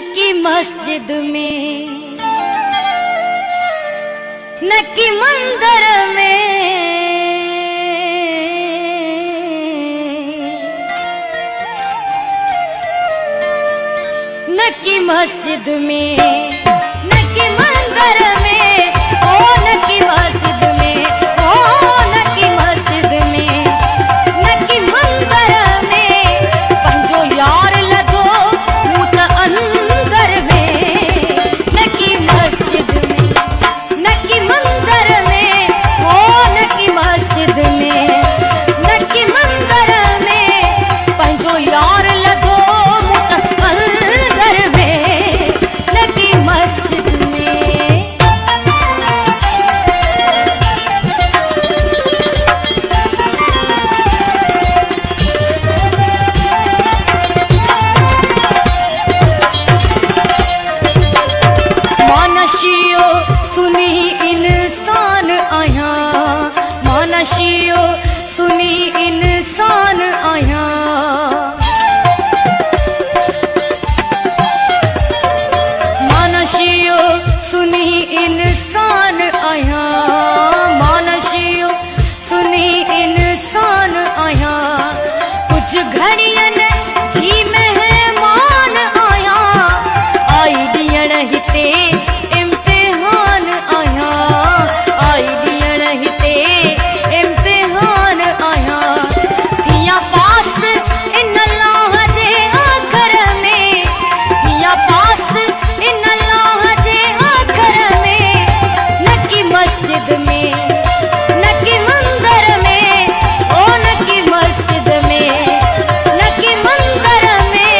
नकी मस्जिद में नकी मंदिर में नकी मस्जिद में नकी मंदिर में ओ नकी मस्जिद में ओ नकी मस्जिद में नकी मंदिर में पंजो यार लदो मूत अंदर में नकी मस्जिद में नकी मंदिर में ओ नकी मस्जिद में नकी मंदिर में पंजो यार लदो मूत अंदर में नकी मस्जिद में। मानशियो सुनी इंसान आया मानशियो सुनी इंसान आया मानशियो सुनी इंसान आया मानशियो सुनी इंसान आया कुछ घड़ियन जी मेहमान आया आई दियण हिते इम्तिहान आया आई दियण हिते इम्तिहान आया थिया पास इन अल्लाह जे आखर में थिया पास इन अल्लाह जे आखर में नकी मस्जिद में नकी मंदिर में ओ नकी मस्जिद में नकी मंदिर में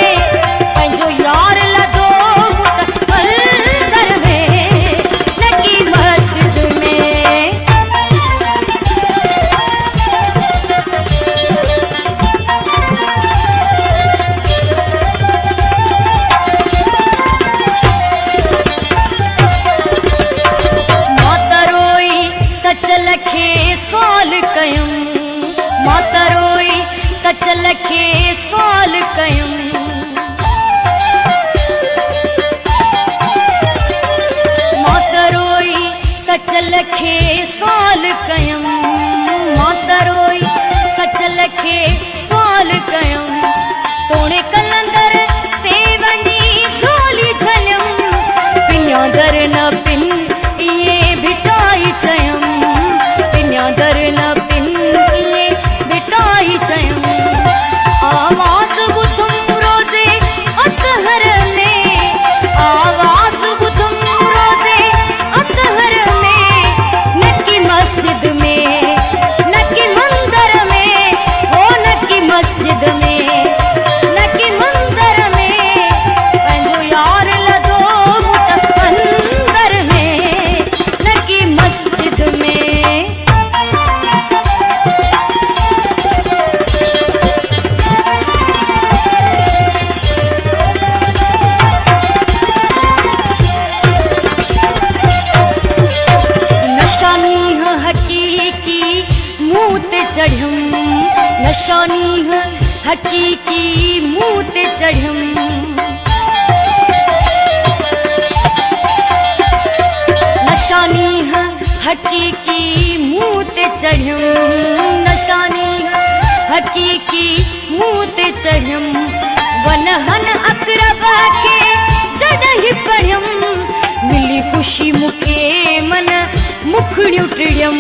पंजो यार लदो मूत अंदर में नकी मस्जिद में। मातरोई सच लखे सवाल कयूं मातरोई सच लखे सवाल कयूं मातरोई सच लखे सवाल कयूं मातरोई सच लखे सवाल कयूं तोणे कलंदर ते वञी झोली झलियम पिन्या दर न पिन इए भिटाई चयम पिन्या दर न पिन इए भिटाई चयम आवाज बुधुम रोज़े अतहर में आवाज बुधुम रोज़े अतहर में नकी मस्जिद में नकी मंदिर में ओ नकी मस्जिद में नकी मंदिर में पंजो यार लदो मूत अंदर में नकी मस्जिद में। नशानी है हकीकी मुँह ते चढ़म नशानी है हकीकी मुँह ते चढ़म नशानी है हकीकी मुँह ते चढ़म नशानी है हकीकी मुँह ते चढ़म वनहन अकरब के जडहि पढ़म मिली खुशी मुखे मन मुखड़ियूं टिड़ियम